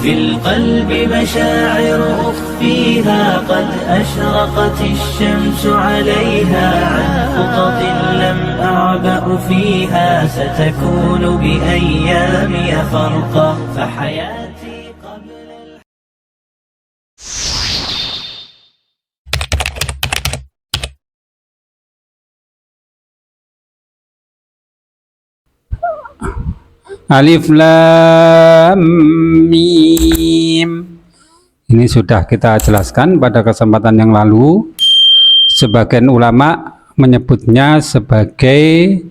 في القلب مشاعر أخفيها قد أشرقت الشمس عليها عن خطط لم أعبأ فيها ستكون بأيامي فرقا فحياتي قبل Alif Lam Mim. Ini sudah kita jelaskan pada kesempatan yang lalu. Sebagian ulama menyebutnya sebagai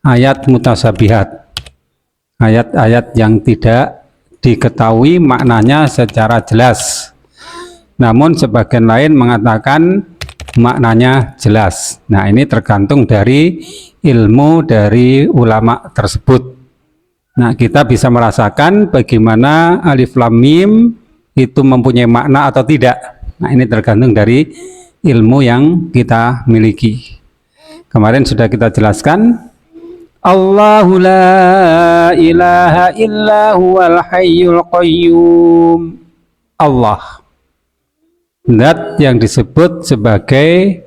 ayat mutasyabihat, ayat-ayat yang tidak diketahui maknanya secara jelas, namun sebagian lain mengatakan maknanya jelas. Nah, ini tergantung dari ilmu dari ulama tersebut. Nah, kita bisa merasakan bagaimana Alif Lam Mim itu mempunyai makna atau tidak. Nah, ini tergantung dari ilmu yang kita miliki. Kemarin sudah kita jelaskan, Allahu la ilaha illa huwal hayyul qayyum. Allah, zat yang disebut sebagai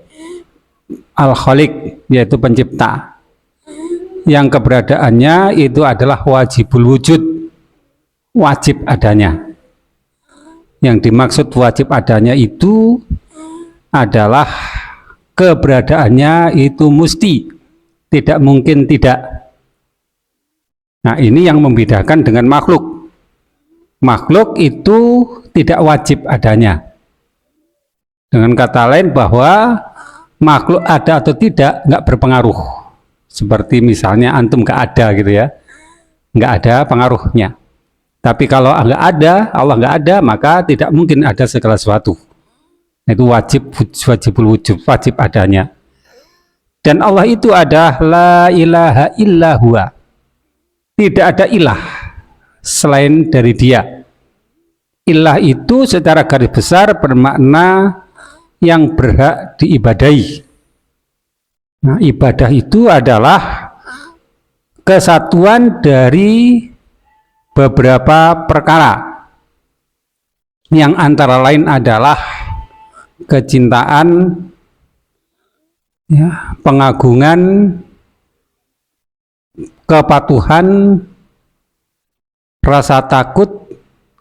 Al-Khaliq, yaitu pencipta, yang keberadaannya itu adalah wajibul wujud, wajib adanya. Yang dimaksud wajib adanya itu adalah keberadaannya itu mesti, tidak mungkin tidak. Nah, ini yang membedakan dengan makhluk. Makhluk itu tidak wajib adanya. Dengan kata lain bahwa makhluk ada atau tidak nggak berpengaruh. Seperti misalnya antum nggak ada gitu ya, nggak ada pengaruhnya. Tapi kalau nggak ada, Allah nggak ada, maka tidak mungkin ada segala sesuatu. Itu wajibul wujud, wajib adanya. Dan Allah itu adalah la ilaha illa huwa. Tidak ada ilah selain dari Dia. Ilah itu secara garis besar bermakna yang berhak diibadahi. Nah, ibadah itu adalah kesatuan dari beberapa perkara yang antara lain adalah kecintaan, ya, pengagungan, kepatuhan, rasa takut,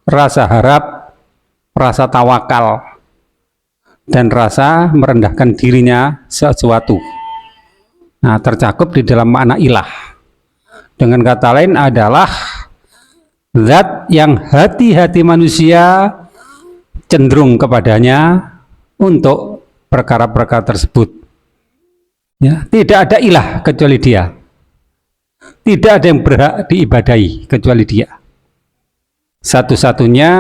rasa harap, rasa tawakal, dan rasa merendahkan dirinya sesuatu. Nah, tercakup di dalam makna ilah. Dengan kata lain adalah zat yang hati-hati manusia cenderung kepadanya untuk perkara-perkara tersebut. Ya, tidak ada ilah kecuali Dia. Tidak ada yang berhak diibadahi kecuali Dia. Satu-satunya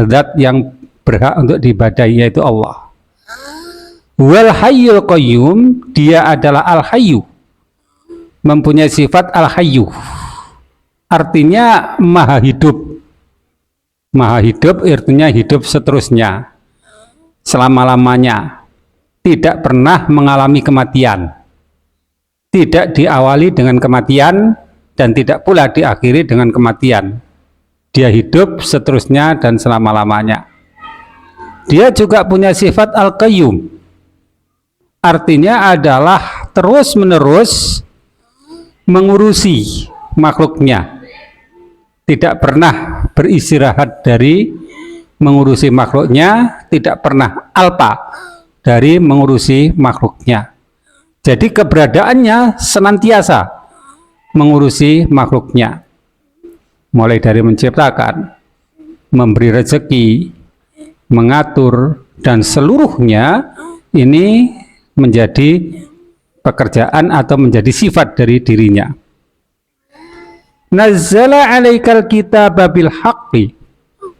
zat yang berhak untuk diibadahi yaitu Allah. Wal hayyul qayyum, Dia adalah al-hayyu, mempunyai sifat al-hayyu, artinya maha hidup. Maha hidup artinya hidup seterusnya, selama-lamanya, tidak pernah mengalami kematian, tidak diawali dengan kematian dan tidak pula diakhiri dengan kematian. Dia hidup seterusnya dan selama-lamanya. Dia juga punya sifat al-qayyum, artinya adalah terus-menerus mengurusi makhluknya, tidak pernah beristirahat dari mengurusi makhluknya, tidak pernah alpa dari mengurusi makhluknya. Jadi keberadaannya senantiasa mengurusi makhluknya, mulai dari menciptakan, memberi rezeki, mengatur, dan seluruhnya ini menjadi pekerjaan atau menjadi sifat dari dirinya. Nazzala 'alaikal kitaba bil haqqi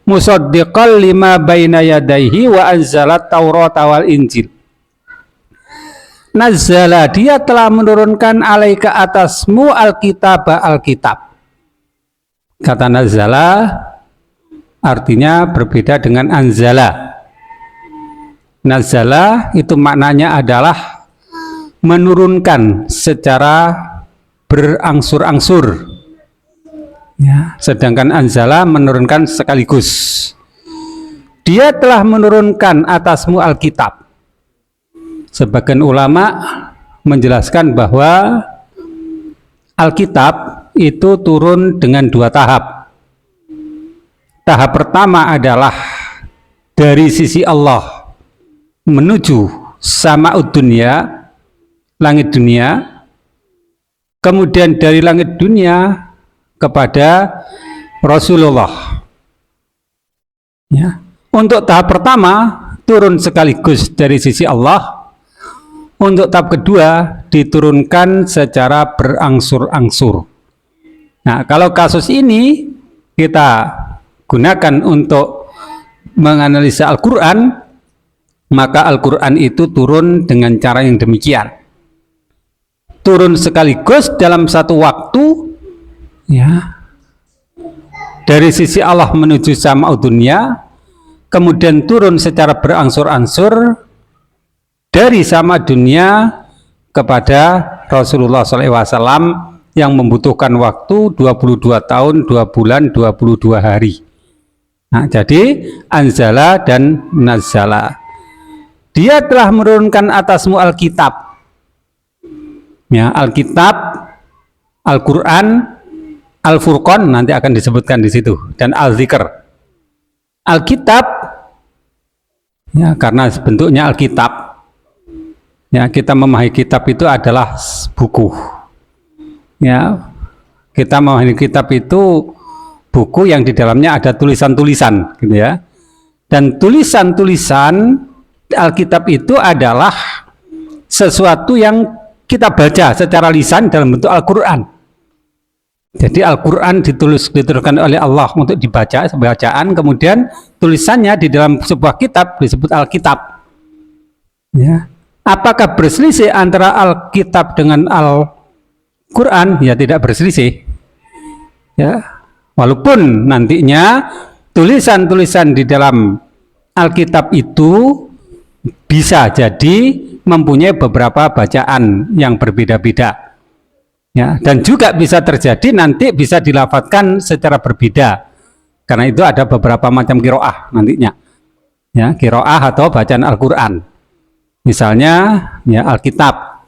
musaddiqan lima baina yadayhi wa anzala taurata wal injil. Nazzala, Dia telah menurunkan 'alaika atasmu alkitaba, alkitab. Kata nazzala artinya berbeda dengan anzala. Nazala itu maknanya adalah menurunkan secara berangsur-angsur, Ya, sedangkan anzala menurunkan sekaligus. Dia telah menurunkan atasmu Alkitab. Sebagian ulama menjelaskan bahwa Alkitab itu turun dengan 2 tahap. Tahap pertama adalah dari sisi Allah menuju sama'ud dunya, langit dunia. Kemudian dari langit dunia kepada Rasulullah. Ya. Untuk tahap pertama turun sekaligus dari sisi Allah. Untuk tahap kedua diturunkan secara berangsur-angsur. Nah, kalau kasus ini kita gunakan untuk menganalisa Al-Quran, maka Al-Quran itu turun dengan cara yang demikian. Turun sekaligus dalam satu waktu, ya, dari sisi Allah menuju sama'ud dunya, kemudian turun secara berangsur-angsur dari sama dunia kepada Rasulullah SAW yang membutuhkan waktu 22 tahun, 2 bulan, 22 hari. Nah, jadi anzala dan nazala. Dia telah menurunkan atasmu Alkitab. Ya, Alkitab, Al-Quran, Al-Furqan nanti akan disebutkan di situ, dan Al-Zikr. Alkitab, ya, karena bentuknya Alkitab. Ya, kita memahami kitab itu adalah buku. Ya, kita memahami kitab itu buku yang di dalamnya ada tulisan-tulisan, gitu ya. Dan tulisan-tulisan Alkitab itu adalah sesuatu yang kita baca secara lisan dalam bentuk Al-Quran. Jadi Al-Quran diturunkan oleh Allah untuk dibaca, bacaan, kemudian tulisannya di dalam sebuah kitab disebut Alkitab. Ya. Apakah berselisih antara Alkitab dengan Al-Quran? Ya, tidak berselisih. Ya. Walaupun nantinya tulisan-tulisan di dalam Alkitab itu bisa jadi mempunyai beberapa bacaan yang berbeda-beda, ya, dan juga bisa terjadi nanti bisa dilafadzkan secara berbeda, karena itu ada beberapa macam qiraah nantinya, ya, qiraah atau bacaan Al-Quran. Misalnya, ya, Alkitab,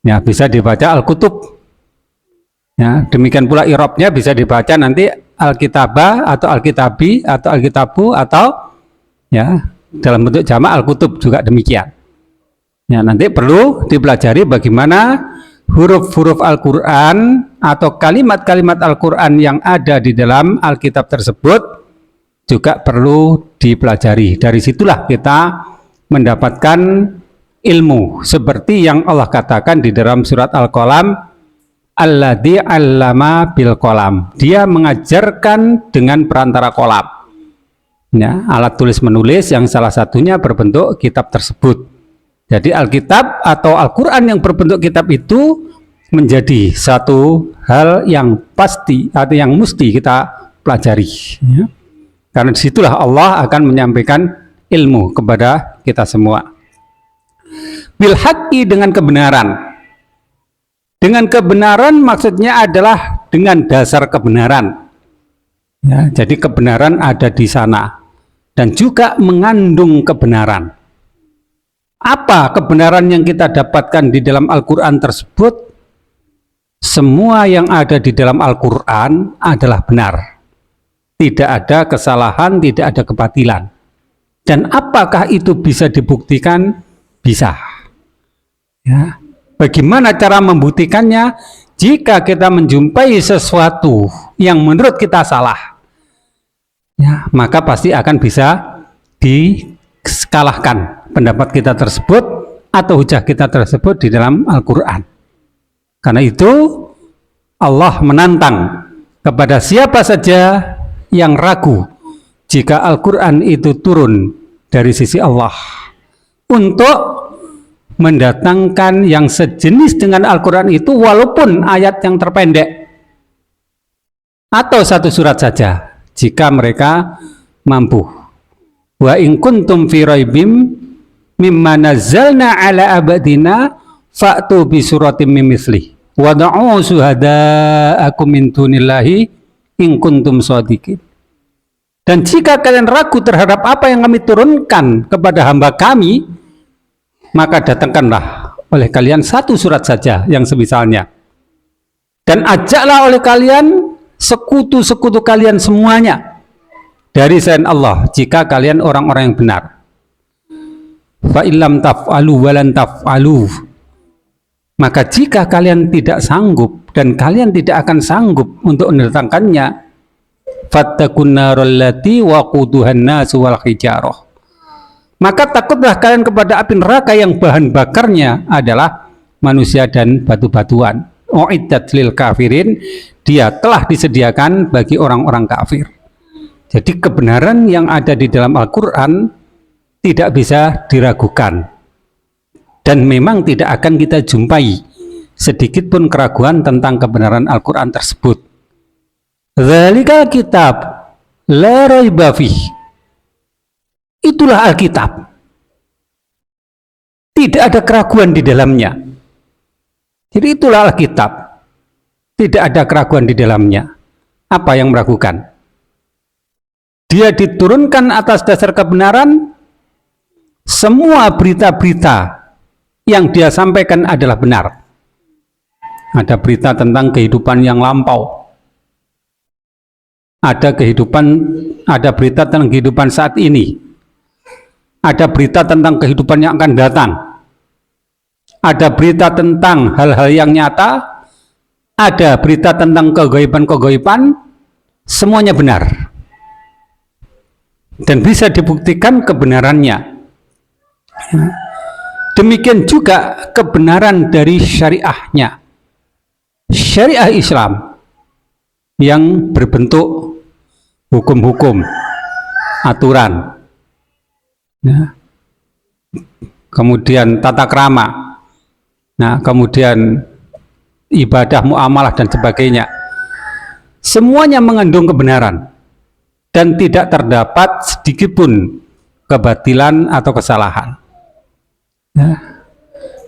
ya, bisa dibaca Al-Kutub, ya, demikian pula i'rabnya bisa dibaca nanti Alkitabah atau Alkitabi atau Alkitabu atau, ya, dalam bentuk jamak Al-Kutub juga demikian. Ya, nanti perlu dipelajari bagaimana huruf-huruf Al-Quran atau kalimat-kalimat Al-Quran yang ada di dalam Alkitab tersebut juga perlu dipelajari. Dari situlah kita mendapatkan ilmu seperti yang Allah katakan di dalam surat Al-Qalam, alladzi 'allama bil qalam. Dia mengajarkan dengan perantara qalam. Ya, alat tulis menulis yang salah satunya berbentuk kitab tersebut. Jadi Alkitab atau Al-Quran yang berbentuk kitab itu menjadi satu hal yang pasti atau yang mesti kita pelajari, ya. Karena disitulah Allah akan menyampaikan ilmu kepada kita semua. Bil haqqi, dengan kebenaran. Dengan kebenaran maksudnya adalah dengan dasar kebenaran. Ya, jadi kebenaran ada di sana dan juga mengandung kebenaran. Apa kebenaran yang kita dapatkan di dalam Al-Quran tersebut? Semua yang ada di dalam Al-Quran adalah benar. Tidak ada kesalahan, tidak ada kebatilan. Dan apakah itu bisa dibuktikan? Bisa. Ya. Bagaimana cara membuktikannya? Jika kita menjumpai sesuatu yang menurut kita salah, ya, maka pasti akan bisa dikalahkan pendapat kita tersebut atau hujah kita tersebut di dalam Al-Quran. Karena itu Allah menantang kepada siapa saja yang ragu jika Al-Quran itu turun dari sisi Allah untuk mendatangkan yang sejenis dengan Al-Quran itu, walaupun ayat yang terpendek atau satu surat saja, jika mereka mampu. Wa in kuntum fi raibim mimma nazzalna ala abadina fa'tu bi suratim mimithli wa da'u syuhada'akum min dunillahi in kuntum shadiqin. Dan jika kalian ragu terhadap apa yang kami turunkan kepada hamba kami, maka datangkanlah oleh kalian satu surat saja yang semisalnya. Dan ajaklah oleh kalian sekutu-sekutu kalian semuanya dari selain Allah, jika kalian orang-orang yang benar. Fa illam taf'alu walan taf'alu, maka jika kalian tidak sanggup dan kalian tidak akan sanggup untuk mendatangkannya, fattakun naral lati waquduhan nasu wal hijarah, maka takutlah kalian kepada api neraka yang bahan bakarnya adalah manusia dan batu-batuan. Uiddat lil kafirin, dia telah disediakan bagi orang-orang kafir. Jadi kebenaran yang ada di dalam Al-Quran tidak bisa diragukan, dan memang tidak akan kita jumpai sedikit pun keraguan tentang kebenaran Al-Quran tersebut. Dzalikal kitab la raiba fih, itulah Alkitab, tidak ada keraguan di dalamnya. Jadi itulah Alkitab, tidak ada keraguan di dalamnya. Apa yang meragukan? Dia diturunkan atas dasar kebenaran. Semua berita-berita yang dia sampaikan adalah benar. Ada berita tentang kehidupan yang lampau, ada berita tentang kehidupan saat ini, ada berita tentang kehidupan yang akan datang, ada berita tentang hal-hal yang nyata, ada berita tentang kegaiban-kegaiban, semuanya benar dan bisa dibuktikan kebenarannya. Demikian juga kebenaran dari syariahnya, syariah Islam yang berbentuk hukum-hukum, aturan, kemudian tata krama, kemudian ibadah, muamalah dan sebagainya. Semuanya mengandung kebenaran dan tidak terdapat sedikit pun kebatilan atau kesalahan.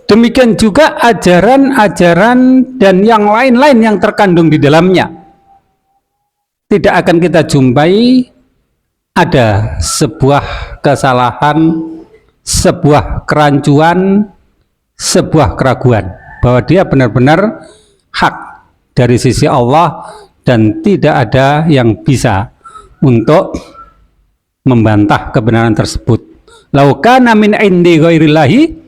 Demikian juga ajaran-ajaran dan yang lain-lain yang terkandung di dalamnya. Tidak akan kita jumpai ada sebuah kesalahan, sebuah kerancuan, sebuah keraguan bahwa dia benar-benar hak dari sisi Allah dan tidak ada yang bisa untuk membantah kebenaran tersebut. Lau kana min indi ghairillahi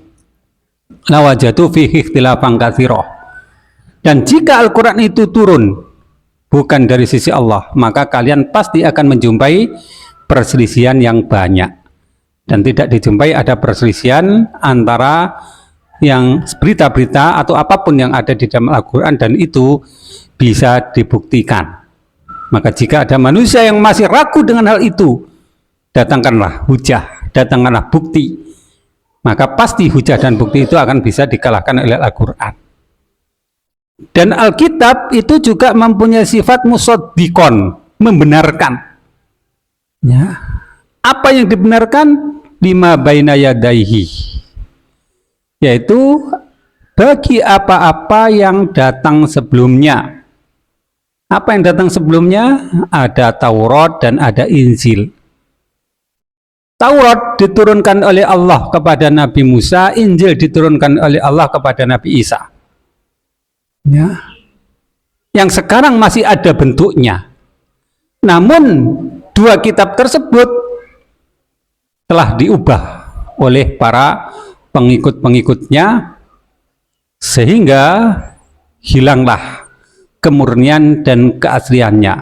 lawajatu fihi ikhtilafan katsira. Dan jika Al-Quran itu turun bukan dari sisi Allah, maka kalian pasti akan menjumpai perselisihan yang banyak, dan tidak dijumpai ada perselisihan antara yang berita-berita atau apapun yang ada di dalam Al-Quran, dan itu bisa dibuktikan. Maka jika ada manusia yang masih ragu dengan hal itu, datangkanlah hujah, datangkanlah bukti, maka pasti hujah dan bukti itu akan bisa dikalahkan oleh Al-Quran. Dan Alkitab itu juga mempunyai sifat musaddiqon, membenarkan. Apa yang dibenarkan? Lima baina yadaihi, yaitu bagi apa-apa yang datang sebelumnya. Apa yang datang sebelumnya? Ada Taurat dan ada Injil. Taurat diturunkan oleh Allah kepada Nabi Musa, Injil diturunkan oleh Allah kepada Nabi Isa. Yang sekarang masih ada bentuknya. Namun dua kitab tersebut telah diubah oleh para pengikut-pengikutnya sehingga hilanglah kemurnian dan keasliannya.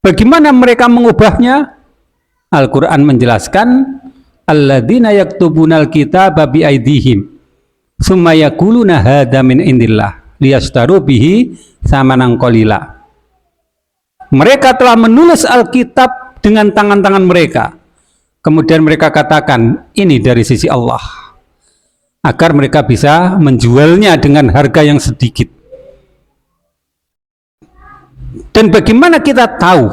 Bagaimana mereka mengubahnya? Al-Quran menjelaskan, alladzina yaktubunal kitaba bi aidihim summa yaquluna hadza min indillah liyastaru bihi tsamanan qalila. Mereka telah menulis Alkitab dengan tangan-tangan mereka, kemudian mereka katakan ini dari sisi Allah, agar mereka bisa menjualnya dengan harga yang sedikit. Dan bagaimana kita tahu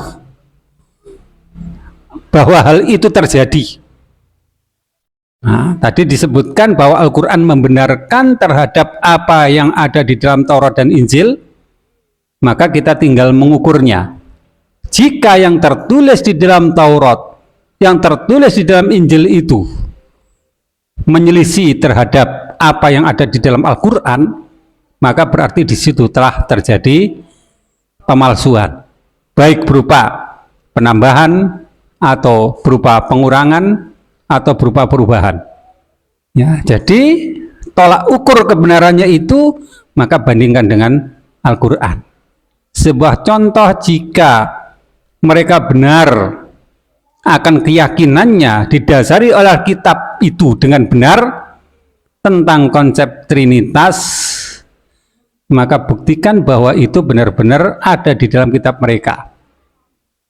bahwa hal itu terjadi? Tadi disebutkan bahwa Al-Quran membenarkan terhadap apa yang ada di dalam Taurat dan Injil, maka kita tinggal mengukurnya. jika yang tertulis di dalam Taurat, yang tertulis di dalam Injil itu menyelisih terhadap apa yang ada di dalam Al-Quran, maka berarti di situ telah terjadi pemalsuan, baik berupa penambahan atau berupa pengurangan atau berupa perubahan. Ya, jadi tolak ukur kebenarannya itu maka bandingkan dengan Al-Quran. Sebuah contoh jika mereka benar akan keyakinannya didasari oleh kitab itu dengan benar tentang konsep Trinitas, maka buktikan bahwa itu benar-benar ada di dalam kitab mereka.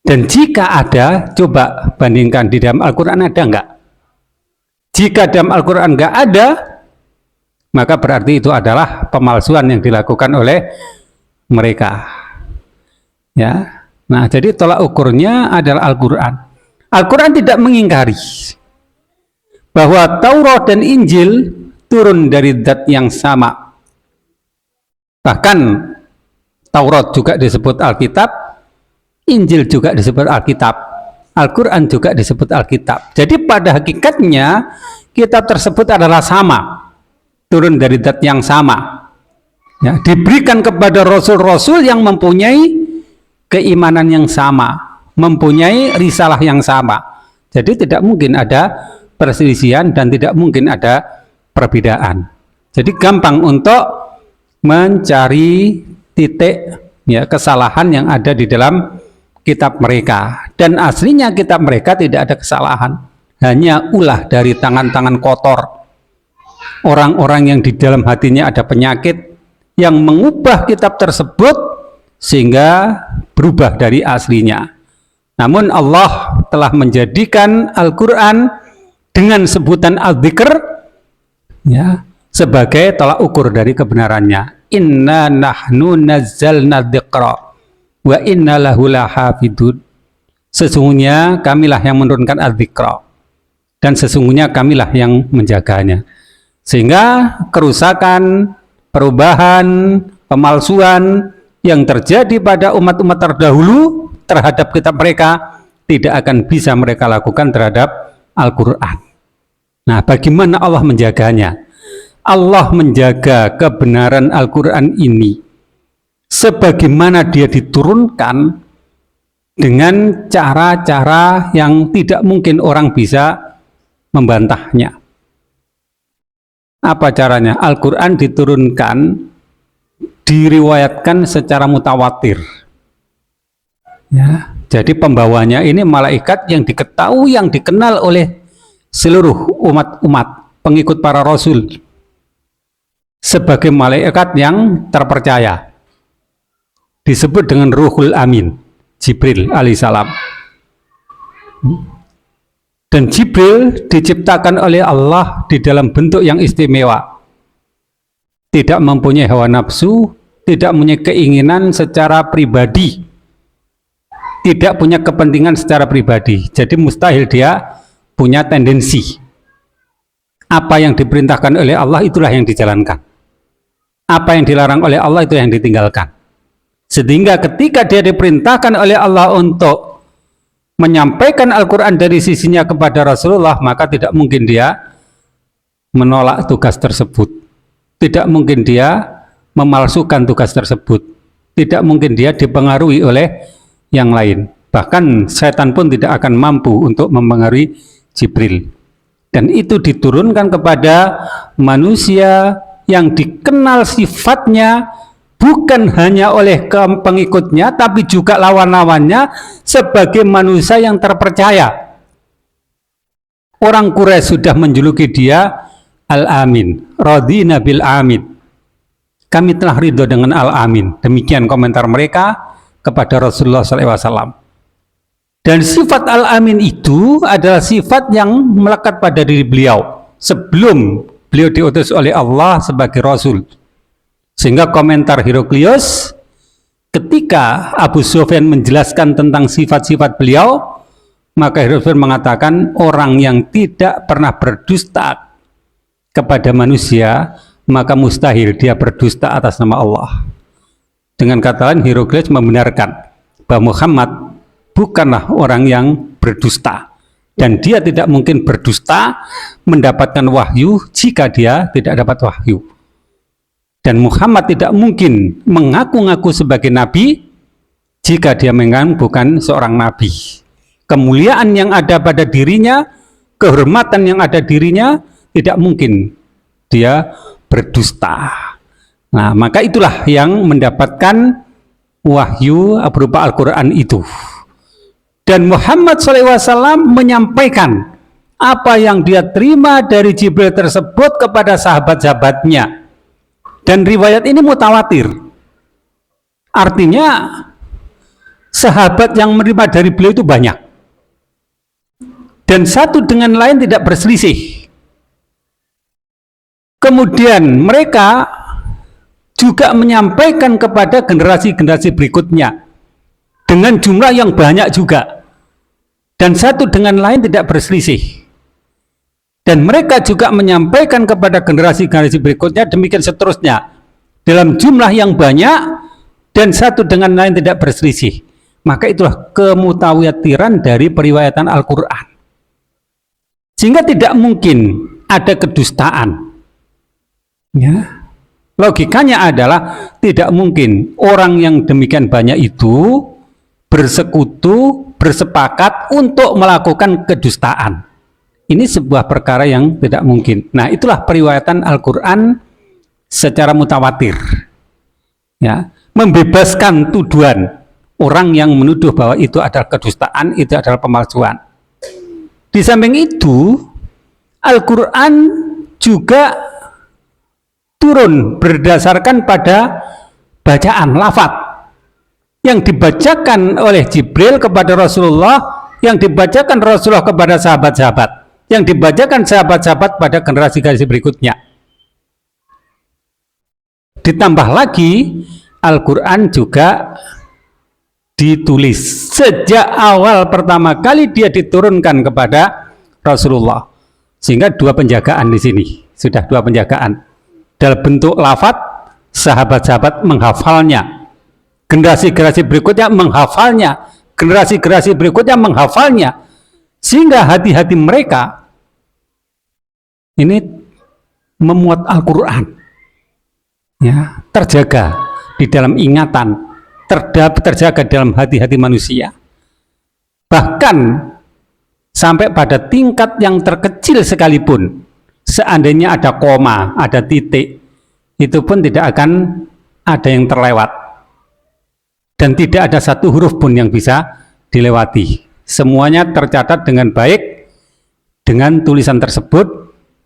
Dan jika ada, coba bandingkan di dalam Al-Quran ada enggak? Jika dalam Al-Quran enggak ada, maka berarti itu adalah pemalsuan yang dilakukan oleh mereka. Ya, nah jadi tolak ukurnya adalah Al-Quran. Al-Quran tidak mengingkari bahwa Taurat dan Injil turun dari zat yang sama. Bahkan Taurat juga disebut Alkitab, Injil juga disebut Alkitab, Al-Quran juga disebut Alkitab. Jadi pada hakikatnya kitab tersebut adalah sama, turun dari zat yang sama, ya, diberikan kepada rasul-rasul yang mempunyai keimanan yang sama, mempunyai risalah yang sama. Jadi tidak mungkin ada perselisihan dan tidak mungkin ada perbedaan. Jadi gampang untuk mencari titik, ya, kesalahan yang ada di dalam kitab mereka. Dan aslinya kitab mereka tidak ada kesalahan, hanya ulah dari tangan-tangan kotor orang-orang yang di dalam hatinya ada penyakit yang mengubah kitab tersebut sehingga berubah dari aslinya. Namun Allah telah menjadikan Al-Quran dengan sebutan Al-Dzikr, ya, sebagai tolak ukur dari kebenarannya. Inna nahnu nazzalna dzikra wa inna lahu lahafidun. Sesungguhnya kamilah yang menurunkan Al-Dzikra dan sesungguhnya kamilah yang menjaganya. Sehingga kerusakan, perubahan, pemalsuan yang terjadi pada umat-umat terdahulu terhadap kitab mereka tidak akan bisa mereka lakukan terhadap Al-Quran. Nah, bagaimana Allah menjaganya? Allah menjaga kebenaran Al-Quran ini sebagaimana dia diturunkan dengan cara-cara yang tidak mungkin orang bisa membantahnya. Apa caranya? Al-Quran diturunkan, diriwayatkan secara mutawatir. Ya, jadi pembawanya ini malaikat yang diketahui, yang dikenal oleh seluruh umat-umat pengikut para rasul sebagai malaikat yang terpercaya. Disebut dengan Ruhul Amin, Jibril alaihissalam. Dan Jibril diciptakan oleh Allah di dalam bentuk yang istimewa. Tidak mempunyai hawa nafsu, tidak mempunyai keinginan secara pribadi, tidak punya kepentingan secara pribadi. Jadi mustahil dia punya tendensi. Apa yang diperintahkan oleh Allah itulah yang dijalankan. Apa yang dilarang oleh Allah itu yang ditinggalkan. Sehingga ketika dia diperintahkan oleh Allah untuk menyampaikan Al-Quran dari sisinya kepada Rasulullah, maka tidak mungkin dia menolak tugas tersebut. Tidak mungkin dia memalsukan tugas tersebut. Tidak mungkin dia dipengaruhi oleh yang lain. Bahkan setan pun tidak akan mampu untuk mempengaruhi Jibril. Dan itu diturunkan kepada manusia yang dikenal sifatnya bukan hanya oleh pengikutnya, tapi juga lawan-lawannya sebagai manusia yang terpercaya. Orang Quraisy sudah menjuluki dia Al-Amin, radina bil Amin. Kami telah ridho dengan Al-Amin. Demikian komentar mereka kepada Rasulullah SAW. Dan sifat Al-Amin itu adalah sifat yang melekat pada diri beliau sebelum beliau diutus oleh Allah sebagai Rasul. Sehingga komentar Heraklius ketika Abu Sufyan menjelaskan tentang sifat-sifat beliau, maka Heraklius mengatakan orang yang tidak pernah berdusta kepada manusia, maka mustahil dia berdusta atas nama Allah. Dengan kata lain, Heraklius membenarkan bahwa Muhammad bukanlah orang yang berdusta. Dan dia tidak mungkin berdusta mendapatkan wahyu jika dia tidak dapat wahyu. Dan Muhammad tidak mungkin mengaku-ngaku sebagai nabi jika dia memang bukan seorang nabi. Kemuliaan yang ada pada dirinya, kehormatan yang ada dirinya, tidak mungkin dia berdusta. Nah, maka itulah yang mendapatkan wahyu berupa Al-Quran itu. Dan Muhammad SAW menyampaikan apa yang dia terima dari Jibril tersebut kepada sahabat-sahabatnya. Dan riwayat ini mutawatir. Artinya sahabat yang menerima dari beliau itu banyak. Dan satu dengan lain tidak berselisih. Kemudian mereka juga menyampaikan kepada generasi-generasi berikutnya dengan jumlah yang banyak juga. Dan satu dengan lain tidak berselisih. Dan mereka juga menyampaikan kepada generasi-generasi berikutnya demikian seterusnya. Dalam jumlah yang banyak dan satu dengan lain tidak berselisih. Maka itulah kemutawatiran dari periwayatan Al-Quran. Sehingga tidak mungkin ada kedustaan. Ya. Logikanya adalah tidak mungkin orang yang demikian banyak itu bersekutu, bersepakat untuk melakukan kedustaan. Ini sebuah perkara yang tidak mungkin. Nah, itulah periwayatan Al-Quran secara mutawatir. Ya, membebaskan tuduhan orang yang menuduh bahwa itu adalah kedustaan, itu adalah pemalsuan. Di samping itu, Al-Quran juga turun berdasarkan pada bacaan, lafaz yang dibacakan oleh Jibril kepada Rasulullah, yang dibacakan Rasulullah kepada sahabat-sahabat, yang dibacakan sahabat-sahabat pada generasi-generasi berikutnya. Ditambah lagi, Al-Quran juga ditulis sejak awal pertama kali dia diturunkan kepada Rasulullah. Sehingga dua penjagaan di sini, sudah dua penjagaan. Dalam bentuk lafaz, sahabat-sahabat menghafalnya. Generasi-generasi berikutnya menghafalnya, generasi-generasi berikutnya menghafalnya, sehingga hati-hati mereka ini memuat Al-Quran, ya, terjaga di dalam ingatan, terjaga dalam hati-hati manusia. Bahkan sampai pada tingkat yang terkecil sekalipun, seandainya ada koma, ada titik, itu pun tidak akan ada yang terlewat. Dan tidak ada satu huruf pun yang bisa dilewati. Semuanya tercatat dengan baik dengan tulisan tersebut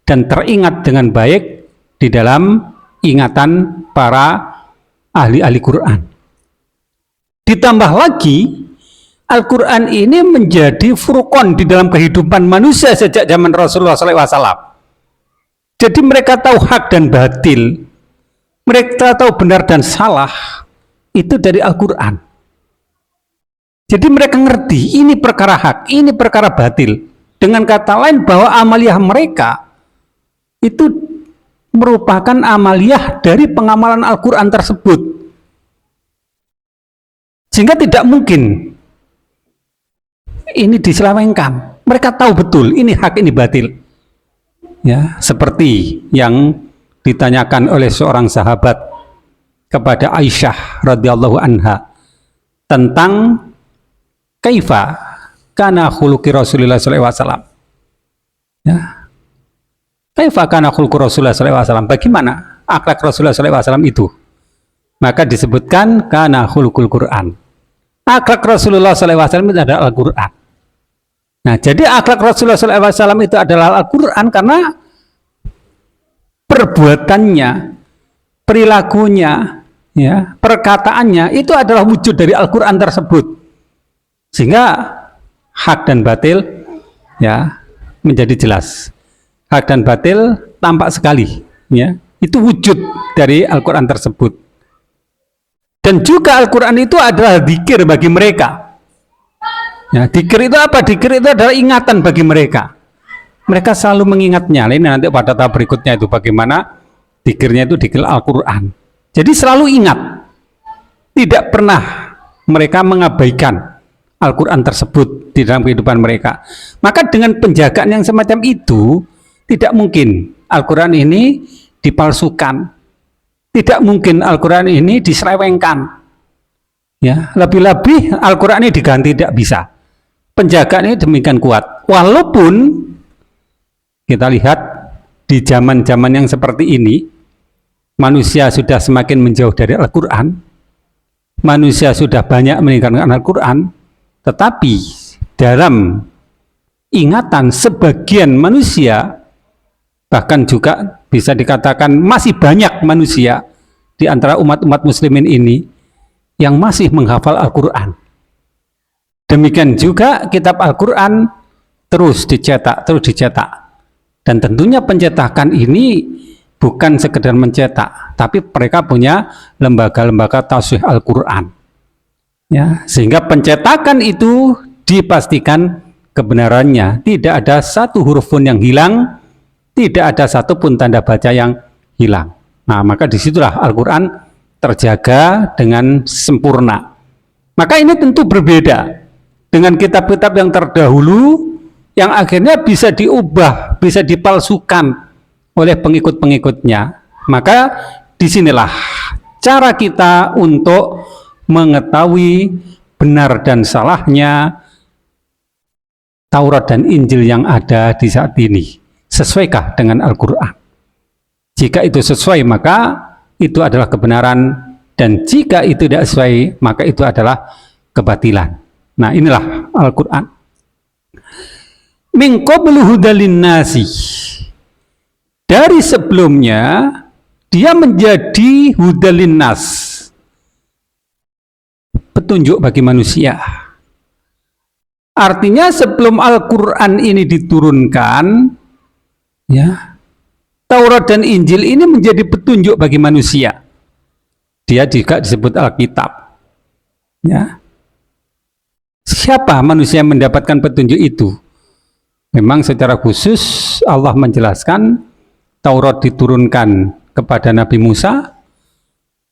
dan teringat dengan baik di dalam ingatan para ahli-ahli Quran. Ditambah lagi, Al-Quran ini menjadi furqan di dalam kehidupan manusia sejak zaman Rasulullah SAW. Jadi mereka tahu hak dan batil, mereka tahu benar dan salah, itu dari Al-Quran. Jadi mereka ngerti ini perkara hak, ini perkara batil. Dengan kata lain bahwa amaliyah mereka itu merupakan amaliyah dari pengamalan Al-Quran tersebut. Sehingga tidak mungkin ini diselewengkan. Mereka tahu betul ini hak, ini batil. Ya, seperti yang ditanyakan oleh seorang sahabat kepada Aisyah radhiyallahu anha tentang kaifa kana khuluqi Rasulullah sallallahu alaihi wasallam. Ya. Kaifa kana khuluqi Rasulullah sallallahu alaihi wasallam? Bagaimana akhlak Rasulullah sallallahu alaihi wasallam itu? Maka disebutkan kana khuluqul Quran. Akhlak Rasulullah sallallahu alaihi wasallam itu adalah Al-Quran. Nah, jadi akhlak Rasulullah sallallahu alaihi wasallam itu adalah Al-Quran karena perbuatannya, perilakunya, ya, perkataannya itu adalah wujud dari Al-Quran tersebut, sehingga hak dan batil, ya, menjadi jelas. Hak dan batil tampak sekali, ya, itu wujud dari Al-Quran tersebut. Dan juga Al-Quran itu adalah dzikir bagi mereka. Ya, dzikir itu apa? Dzikir itu adalah ingatan bagi mereka. Mereka selalu mengingatnya. Ini nanti pada tahap berikutnya itu bagaimana dzikirnya itu dzikir Al-Quran. Jadi selalu ingat, tidak pernah mereka mengabaikan Al-Quran tersebut di dalam kehidupan mereka. Maka dengan penjagaan yang semacam itu, tidak mungkin Al-Quran ini dipalsukan, tidak mungkin Al-Quran ini diselewengkan. Ya, lebih-lebih Al-Quran ini diganti, tidak bisa. Penjagaan ini demikian kuat. Walaupun kita lihat di zaman-zaman yang seperti ini, manusia sudah semakin menjauh dari Al-Quran, manusia sudah banyak meninggalkan Al-Quran, tetapi dalam ingatan sebagian manusia, bahkan juga bisa dikatakan masih banyak manusia di antara umat-umat muslimin ini yang masih menghafal Al-Quran. Demikian juga kitab Al-Quran terus dicetak. Dan tentunya pencetakan ini bukan sekedar mencetak, tapi mereka punya lembaga-lembaga tauhid Al-Quran. Ya, sehingga pencetakan itu dipastikan kebenarannya, tidak ada satu huruf pun yang hilang, tidak ada satupun tanda baca yang hilang. Nah, maka disitulah Al-Quran terjaga dengan sempurna. Maka ini tentu berbeda dengan kitab-kitab yang terdahulu yang akhirnya bisa diubah, bisa dipalsukan oleh pengikut-pengikutnya. Maka disinilah cara kita untuk mengetahui benar dan salahnya Taurat dan Injil yang ada di saat ini. Sesuaikah dengan Al-Quran? Jika itu sesuai, maka itu adalah kebenaran, dan jika itu tidak sesuai, maka itu adalah kebatilan. Nah, inilah Al-Quran. Min qablu hudalin nasi. Dari sebelumnya, dia menjadi hudalin nas, petunjuk bagi manusia. Artinya sebelum Al-Quran ini diturunkan, ya, Taurat dan Injil ini menjadi petunjuk bagi manusia. Dia juga disebut Alkitab. Ya. Siapa manusia yang mendapatkan petunjuk itu? Memang secara khusus Allah menjelaskan Taurat diturunkan kepada Nabi Musa,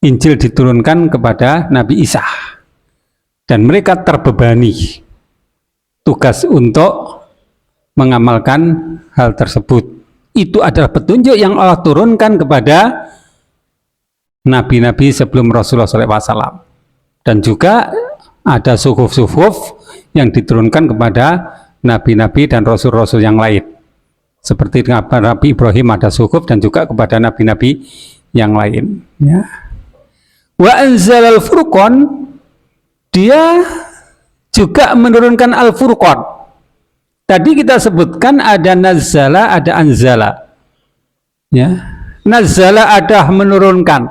Injil diturunkan kepada Nabi Isa. Dan mereka terbebani tugas untuk mengamalkan hal tersebut. Itu adalah petunjuk yang Allah turunkan kepada nabi-nabi sebelum Rasulullah SAW. Dan juga ada suhuf-suhuf yang diturunkan kepada nabi-nabi dan rasul-rasul yang lain. Seperti Nabi Ibrahim ada suhuf, dan juga kepada nabi-nabi yang lain. Ya. Wa anzalal furqan, dia juga menurunkan Al-Furqan. Tadi kita sebutkan ada nazala, ada anzala. Ya. Nazala ada menurunkan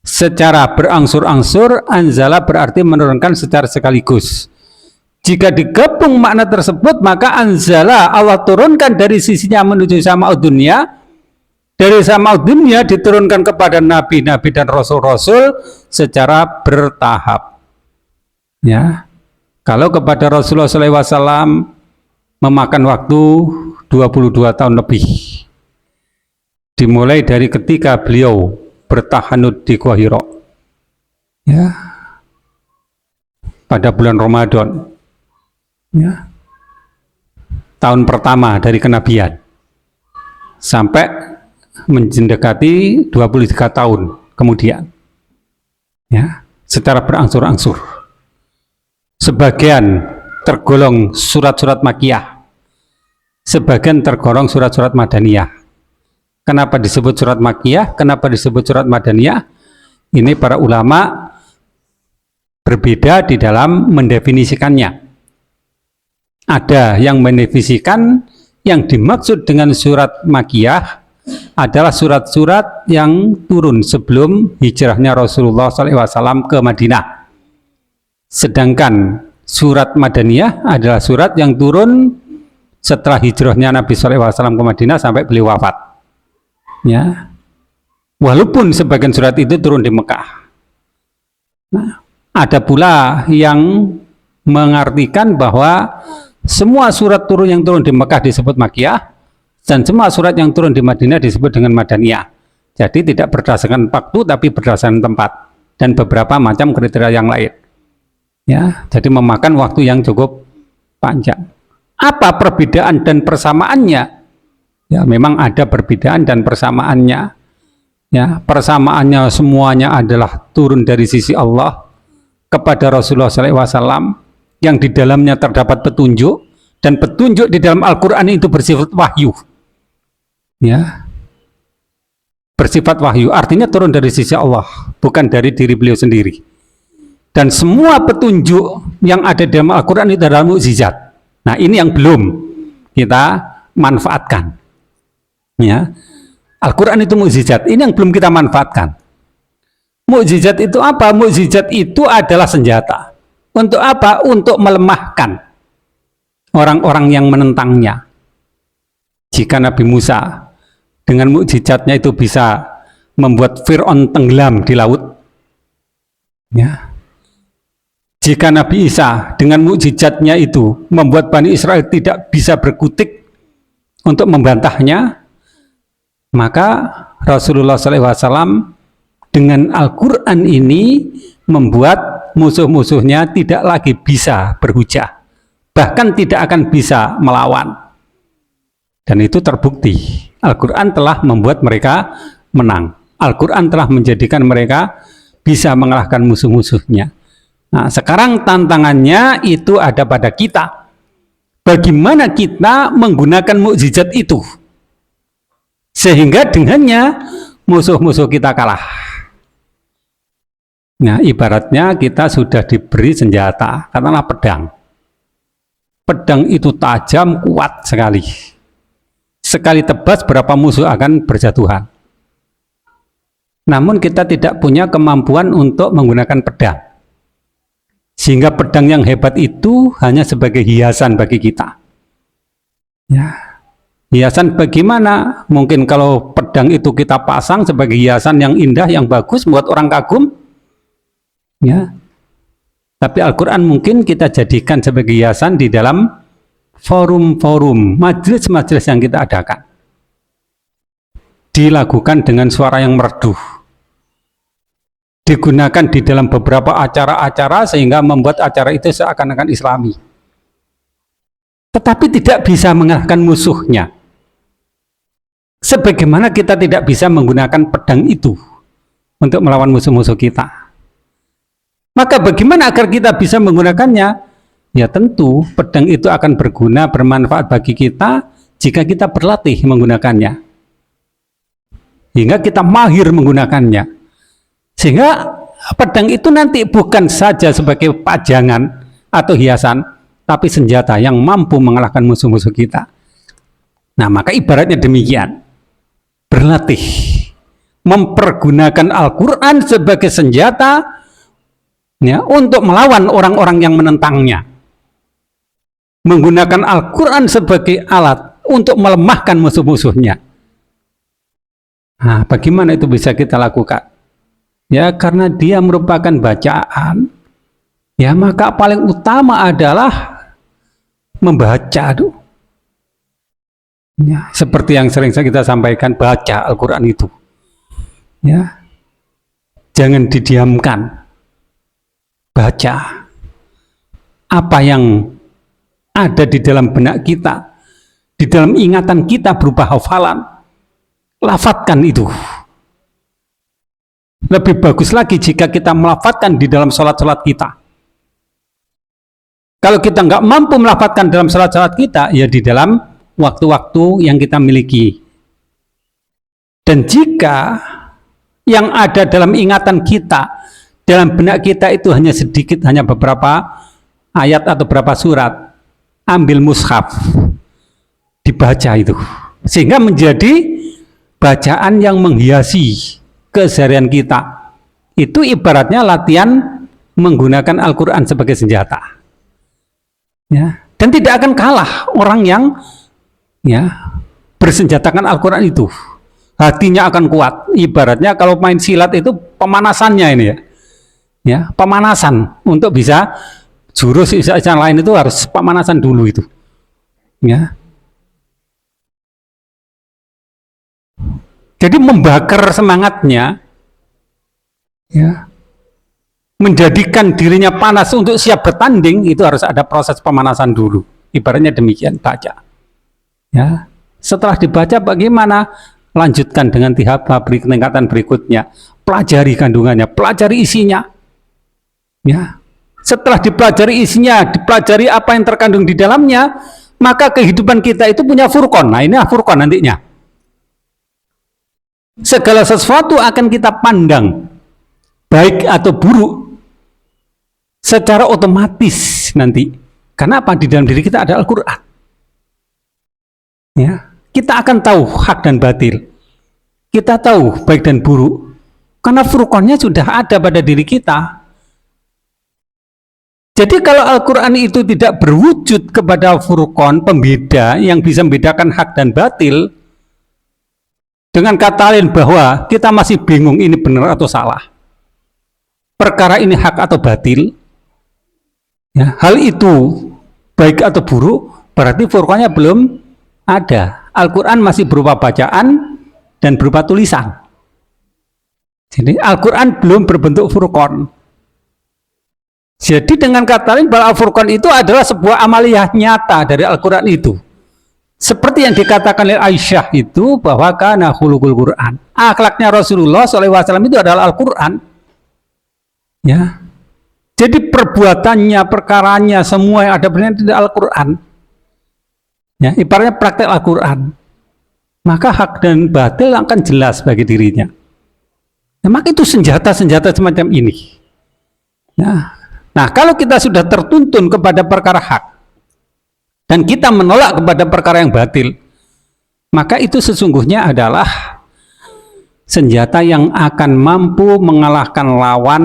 secara berangsur-angsur, anzala berarti menurunkan secara sekaligus. Jika digabung makna tersebut, maka anzala Allah turunkan dari sisinya menuju sama'ud dunia. Dari sama'ud dunia diturunkan kepada nabi-nabi dan rasul-rasul secara bertahap. Ya, kalau kepada Rasulullah SAW memakan waktu 22 tahun lebih, dimulai dari ketika beliau bertahanut di Gua Hira, ya, pada bulan Ramadan, ya, tahun pertama dari kenabian, sampai mendekati 23 tahun kemudian, ya, secara berangsur-angsur. Sebagian tergolong surat-surat Makkiyah, sebagian tergolong surat-surat Madaniyah. Kenapa disebut surat Makkiyah? Kenapa disebut surat Madaniyah? Ini para ulama berbeda di dalam mendefinisikannya. Ada yang mendefinisikan yang dimaksud dengan surat Makkiyah adalah surat-surat yang turun sebelum hijrahnya Rasulullah SAW ke Madinah. Sedangkan surat Madaniyah adalah surat yang turun setelah hijrahnya Nabi SAW ke Madinah sampai beliau wafat. Ya, walaupun sebagian surat itu turun di Mekah. Nah, ada pula yang mengartikan bahwa semua surat turun yang turun di Mekah disebut Makkiyah, dan semua surat yang turun di Madinah disebut dengan Madaniyah. Jadi tidak berdasarkan waktu, tapi berdasarkan tempat dan beberapa macam kriteria yang lain. Ya, jadi memakan waktu yang cukup panjang. Apa perbedaan dan persamaannya? Ya, memang ada perbedaan dan persamaannya. Ya, persamaannya semuanya adalah turun dari sisi Allah kepada Rasulullah SAW yang di dalamnya terdapat petunjuk, dan petunjuk di dalam Al-Quran itu bersifat wahyu. Ya, bersifat wahyu, artinya turun dari sisi Allah, bukan dari diri beliau sendiri. Dan semua petunjuk yang ada dalam Al-Quran itu adalah mukjizat. Nah, ini yang belum kita manfaatkan. Ya, Al-Quran itu mukjizat, ini yang belum kita manfaatkan. Mukjizat itu apa? Mukjizat itu adalah senjata. Untuk apa? Untuk melemahkan orang-orang yang menentangnya. Jika Nabi Musa dengan mukjizatnya itu bisa membuat Fir'aun tenggelam di laut, ya. Jika Nabi Isa dengan mukjizatnya itu membuat Bani Israel tidak bisa berkutik untuk membantahnya, maka Rasulullah SAW dengan Al-Quran ini membuat musuh-musuhnya tidak lagi bisa berhujah, bahkan tidak akan bisa melawan. Dan itu terbukti. Al-Quran telah membuat mereka menang. Al-Quran telah menjadikan mereka bisa mengalahkan musuh-musuhnya. Nah, sekarang tantangannya itu ada pada kita. Bagaimana kita menggunakan mukjizat itu sehingga dengannya musuh-musuh kita kalah. Nah, ibaratnya kita sudah diberi senjata, katakanlah pedang. Pedang itu tajam, kuat sekali. Sekali tebas berapa musuh akan berjatuhan. Namun kita tidak punya kemampuan untuk menggunakan pedang. Sehingga pedang yang hebat itu hanya sebagai hiasan bagi kita. Ya. Hiasan bagaimana? Mungkin kalau pedang itu kita pasang sebagai hiasan yang indah, yang bagus, buat orang kagum. Ya. Tapi Al-Quran mungkin kita jadikan sebagai hiasan di dalam forum-forum, majelis-majelis yang kita adakan. Dilakukan dengan suara yang merdu. Digunakan di dalam beberapa acara-acara sehingga membuat acara itu seakan-akan Islami. Tetapi tidak bisa mengalahkan musuhnya. Sebagaimana kita tidak bisa menggunakan pedang itu untuk melawan musuh-musuh kita. Maka bagaimana agar kita bisa menggunakannya? Ya tentu pedang itu akan berguna, bermanfaat bagi kita jika kita berlatih menggunakannya. Hingga kita mahir menggunakannya. Sehingga pedang itu nanti bukan saja sebagai pajangan atau hiasan, tapi senjata yang mampu mengalahkan musuh-musuh kita. Nah, maka ibaratnya demikian. Berlatih, mempergunakan Al-Quran sebagai senjata ya, untuk melawan orang-orang yang menentangnya. Menggunakan Al-Quran sebagai alat untuk melemahkan musuh-musuhnya. Nah, bagaimana itu bisa kita lakukan? Ya, karena dia merupakan bacaan, ya maka paling utama adalah membaca. Ya, seperti yang sering kita sampaikan, baca Al-Quran itu. Ya, jangan didiamkan. Baca. Apa yang ada di dalam benak kita, di dalam ingatan kita berupa hafalan, lafadzkan itu. Lebih bagus lagi jika kita melafadzkan di dalam sholat-sholat kita. Kalau kita nggak mampu melafadzkan dalam sholat-sholat kita, ya di dalam waktu-waktu yang kita miliki. Dan jika yang ada dalam ingatan kita, dalam benak kita itu hanya sedikit, hanya beberapa ayat atau beberapa surat, ambil mushaf, dibaca itu. Sehingga menjadi bacaan yang menghiasi keseharian kita. Itu ibaratnya latihan menggunakan Al-Quran sebagai senjata. Ya. Dan tidak akan kalah orang yang ya bersenjatakan Al-Quran itu. Hatinya akan kuat. Ibaratnya kalau main silat itu pemanasannya ini ya. Ya, pemanasan untuk bisa jurus yang lain itu harus pemanasan dulu itu. Ya. Jadi membakar semangatnya, ya, menjadikan dirinya panas untuk siap bertanding, itu harus ada proses pemanasan dulu. Ibaratnya demikian, baca. Ya, setelah dibaca bagaimana? Lanjutkan dengan tingkatan berikutnya. Pelajari kandungannya, pelajari isinya. Ya, setelah dipelajari isinya, dipelajari apa yang terkandung di dalamnya, maka kehidupan kita itu punya furqan. Nah, ini furqan nantinya. Segala sesuatu akan kita pandang, baik atau buruk, secara otomatis nanti. Karena apa? Di dalam diri kita ada Al-Quran. Ya, kita akan tahu hak dan batil. Kita tahu baik dan buruk. Karena furqannya sudah ada pada diri kita. Jadi kalau Al-Quran itu tidak berwujud kepada furqan, pembeda yang bisa membedakan hak dan batil, dengan kata lain bahwa kita masih bingung ini benar atau salah, perkara ini hak atau batil, ya, hal itu baik atau buruk, berarti furqannya belum ada. Al-Quran masih berupa bacaan dan berupa tulisan. Jadi Al-Quran belum berbentuk furqan. Jadi dengan kata lain bahwa Al-Furqan itu adalah sebuah amaliyah nyata dari Al-Quran itu. Seperti yang dikatakan oleh Aisyah itu bahwa kana khuluqul Quran. Akhlaknya Rasulullah SAW itu adalah Al-Quran. Ya. Jadi perbuatannya, perkaranya, semua yang ada benar tidak Al-Quran. Ya, ibaratnya praktek Al-Quran. Maka hak dan batil akan jelas bagi dirinya. Ya, maka itu senjata-senjata semacam ini. Ya. Nah, kalau kita sudah tertuntun kepada perkara hak dan kita menolak kepada perkara yang batil, maka itu sesungguhnya adalah senjata yang akan mampu mengalahkan lawan.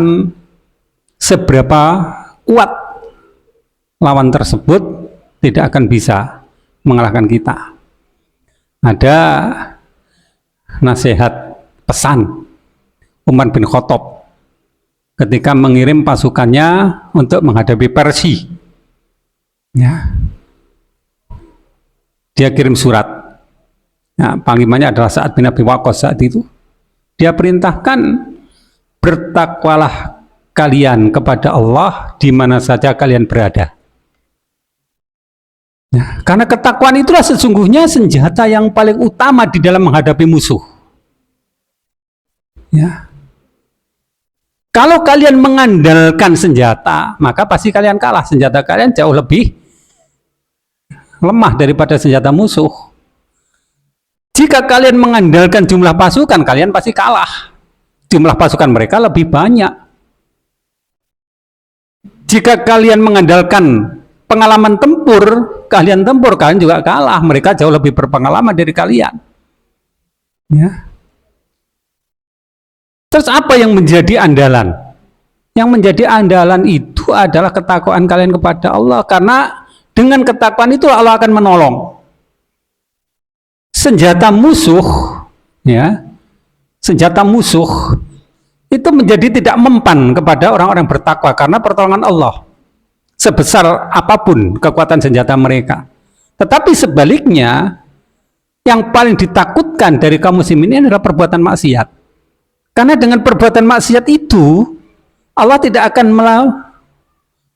Seberapa kuat lawan tersebut tidak akan bisa mengalahkan kita. Ada nasihat pesan Umar bin Khattab ketika mengirim pasukannya untuk menghadapi Persia. Ya. Dia kirim surat. Nah, panglimanya adalah Sa'ad bin Abi Waqqas saat itu. Dia perintahkan, bertakwalah kalian kepada Allah di mana saja kalian berada. Ya, karena ketakwaan itulah sesungguhnya senjata yang paling utama di dalam menghadapi musuh. Ya. Kalau kalian mengandalkan senjata, maka pasti kalian kalah. Senjata kalian jauh lebih lemah daripada senjata musuh. Jika kalian mengandalkan jumlah pasukan, kalian pasti kalah. Jumlah pasukan mereka lebih banyak. Jika kalian mengandalkan pengalaman tempur, kalian juga kalah. Mereka jauh lebih berpengalaman dari kalian. Ya. Terus apa yang menjadi andalan? Yang menjadi andalan itu adalah ketakwaan kalian kepada Allah, karena dengan ketakwaan itu Allah akan menolong. Senjata musuh, ya, senjata musuh itu menjadi tidak mempan kepada orang-orang bertakwa karena pertolongan Allah. Sebesar apapun kekuatan senjata mereka. Tetapi sebaliknya, yang paling ditakutkan dari kaum muslimin ini adalah perbuatan maksiat. Karena dengan perbuatan maksiat itu, Allah tidak akan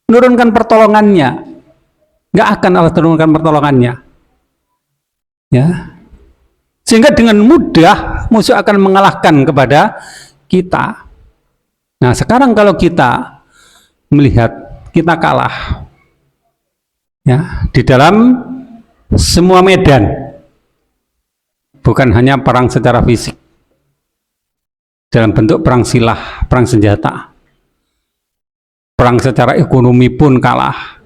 menurunkan pertolongannya. Nggak akan Allah turunkan pertolongannya. Ya. Sehingga dengan mudah musuh akan mengalahkan kepada kita. Nah, sekarang kalau kita melihat kita kalah, ya, di dalam semua medan, bukan hanya perang secara fisik, dalam bentuk perang silah, perang senjata, perang secara ekonomi pun kalah,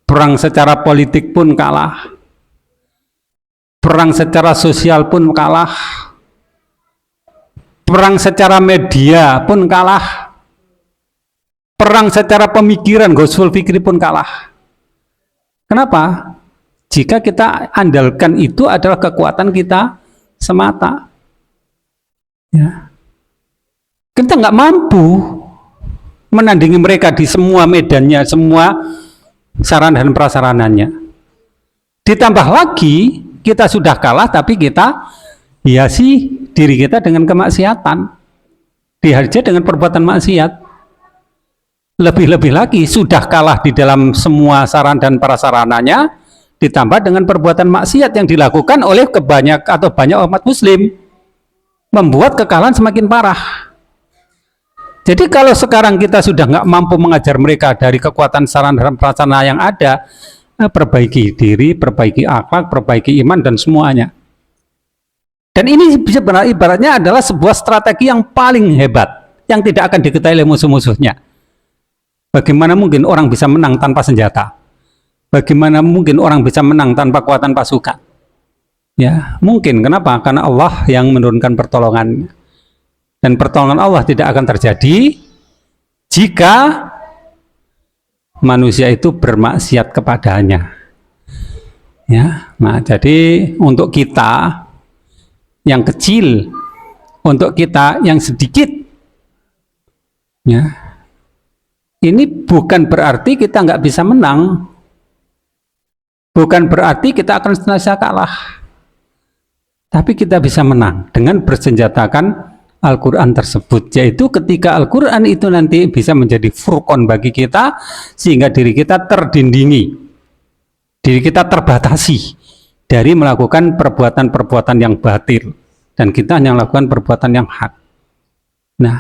perang secara politik pun kalah, perang secara sosial pun kalah, perang secara media pun kalah, perang secara pemikiran, gosul fikri pun kalah. Kenapa? Jika kita andalkan itu adalah kekuatan kita semata. Ya. Kita nggak mampu menandingi mereka di semua medannya, semua sarana dan prasarananya. Ditambah lagi, kita sudah kalah, tapi kita hiasi diri kita dengan kemaksiatan. dihajar dengan perbuatan maksiat. Lebih-lebih lagi sudah kalah di dalam semua saran dan prasarananya, ditambah dengan perbuatan maksiat yang dilakukan oleh banyak umat muslim, membuat kekalahan semakin parah. Jadi kalau sekarang kita sudah nggak mampu mengajar mereka dari kekuatan saran dan prasarana yang ada, perbaiki diri, perbaiki akhlak, perbaiki iman dan semuanya. Dan ini sebenarnya ibaratnya adalah sebuah strategi yang paling hebat, yang tidak akan diketahui oleh musuh-musuhnya. Bagaimana mungkin orang bisa menang tanpa senjata? Bagaimana mungkin orang bisa menang tanpa kekuatan pasukan? Ya, mungkin. Kenapa? Karena Allah yang menurunkan pertolongan. Dan pertolongan Allah tidak akan terjadi jika manusia itu bermaksiat kepadanya. Ya, nah jadi untuk kita yang kecil, untuk kita yang sedikit, ya. Ini bukan berarti kita nggak bisa menang, bukan berarti kita akan senantiasa kalah, tapi kita bisa menang dengan bersenjatakan Al-Quran tersebut, yaitu ketika Al-Quran itu nanti bisa menjadi furqan bagi kita, sehingga diri kita terdindingi, diri kita terbatasi dari melakukan perbuatan-perbuatan yang batil, dan kita hanya melakukan perbuatan yang hak. Nah,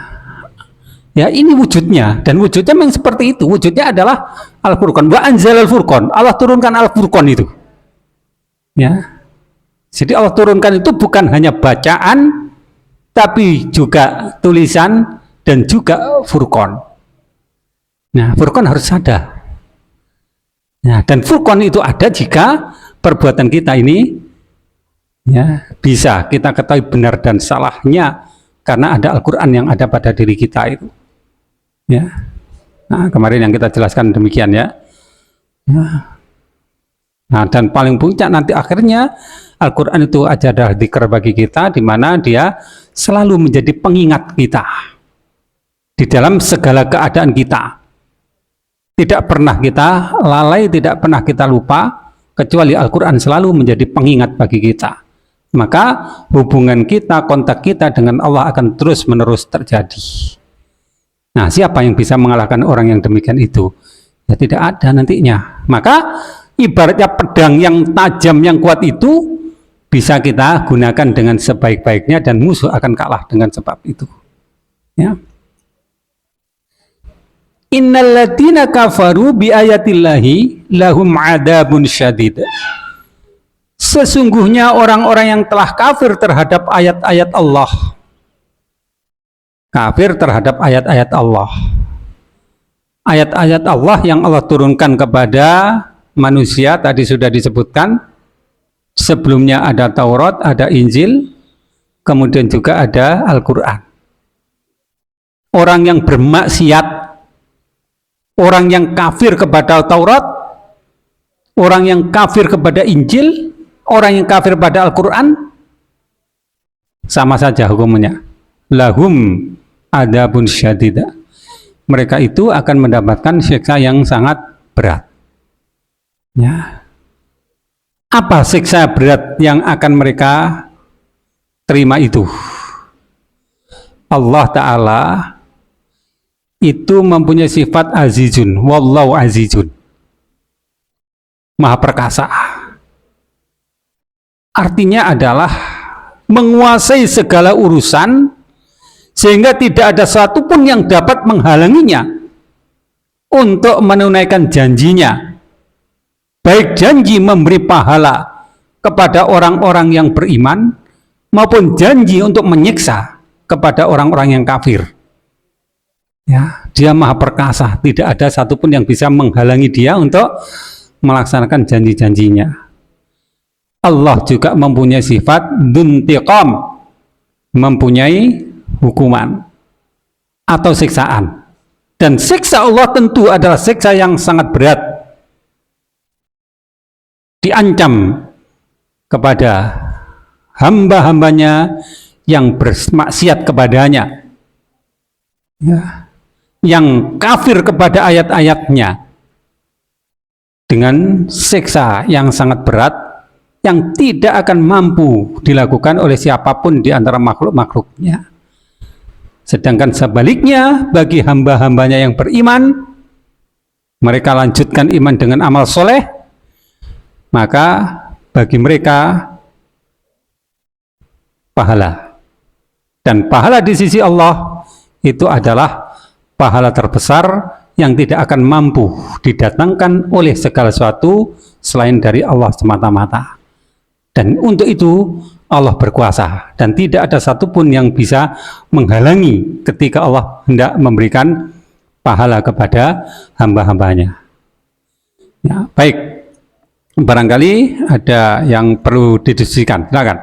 ya ini wujudnya, dan wujudnya memang seperti itu. Wujudnya adalah Al-Furqan. Wa anzalal furqan. Allah turunkan Al-Furqan itu. Ya. Jadi Allah turunkan itu bukan hanya bacaan, tapi juga tulisan dan juga Furqan. Nah, Furqan harus ada. Nah, dan Furqan itu ada jika perbuatan kita ini ya bisa kita ketahui benar dan salahnya karena ada Al-Quran yang ada pada diri kita itu. Ya, nah kemarin yang kita jelaskan demikian ya. Nah dan paling puncak nanti akhirnya Al-Quran itu adalah dzikr bagi kita, di mana dia selalu menjadi pengingat kita di dalam segala keadaan kita. Tidak pernah kita lalai, tidak pernah kita lupa, kecuali Al-Quran selalu menjadi pengingat bagi kita. Maka hubungan kita, kontak kita dengan Allah akan terus menerus terjadi. Nah, siapa yang bisa mengalahkan orang yang demikian itu? Ya tidak ada nantinya. Maka ibaratnya pedang yang tajam, yang kuat itu bisa kita gunakan dengan sebaik-baiknya, dan musuh akan kalah dengan sebab itu. Ya. Innalladzina kafaru bi ayatillahi lahum adzabun syadid. Sesungguhnya orang-orang yang telah kafir terhadap ayat-ayat Allah, kafir terhadap ayat-ayat Allah, ayat-ayat Allah yang Allah turunkan kepada manusia tadi sudah disebutkan. Sebelumnya ada Taurat, ada Injil, kemudian juga ada Al-Quran. Orang yang bermaksiat, orang yang kafir kepada Taurat, orang yang kafir kepada Injil, orang yang kafir pada Al-Quran, sama saja hukumnya. Lahum adzabun syadid. Mereka itu akan mendapatkan siksa yang sangat berat. Ya. Apa siksa berat yang akan mereka terima itu? Allah Ta'ala itu mempunyai sifat azizun, wallahu azizun, maha perkasa. Artinya adalah menguasai segala urusan, sehingga tidak ada satupun yang dapat menghalanginya untuk menunaikan janjinya, baik janji memberi pahala kepada orang-orang yang beriman, maupun janji untuk menyiksa kepada orang-orang yang kafir. Ya, dia maha perkasa, tidak ada satupun yang bisa menghalangi dia untuk melaksanakan janji-janjinya. Allah juga mempunyai sifat dzuntiqam, mempunyai hukuman atau siksaan, dan siksa Allah tentu adalah siksa yang sangat berat, diancam kepada hamba-hambanya yang bermaksiat kepadanya, ya, yang kafir kepada ayat-ayatnya, dengan siksa yang sangat berat yang tidak akan mampu dilakukan oleh siapapun di antara makhluk-makhluknya. Sedangkan sebaliknya bagi hamba-hambanya yang beriman, mereka lanjutkan iman dengan amal soleh, maka bagi mereka pahala. Dan pahala di sisi Allah itu adalah pahala terbesar yang tidak akan mampu didatangkan oleh segala sesuatu selain dari Allah semata-mata. Dan untuk itu Allah berkuasa dan tidak ada satupun yang bisa menghalangi ketika Allah hendak memberikan pahala kepada hamba-hambanya. Ya, baik, barangkali ada yang perlu didiskusikan, silakan.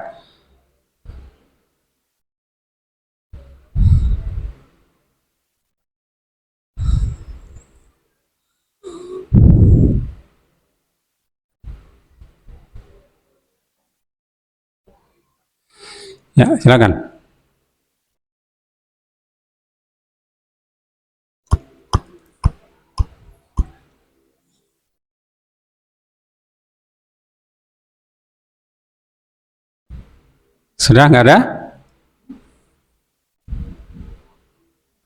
Ya, silakan. Sudah nggak ada?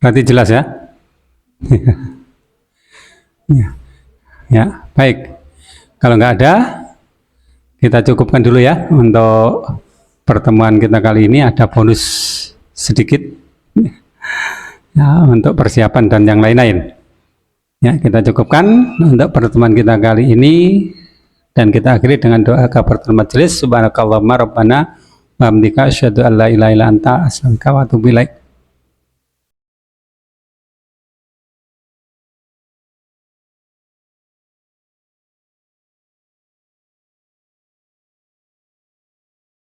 Berarti jelas ya? Ya, ya, baik. Kalau nggak ada, kita cukupkan dulu ya untuk pertemuan kita kali ini. Ada bonus sedikit ya, untuk persiapan dan yang lain-lain. Ya, kita cukupkan untuk pertemuan kita kali ini dan kita akhiri dengan doa kafaratul majelis. Subhanakallahumma rabbana wa bihamdika asyhadu an la ilaha illa anta astaghfiruka wa atubu ilaik.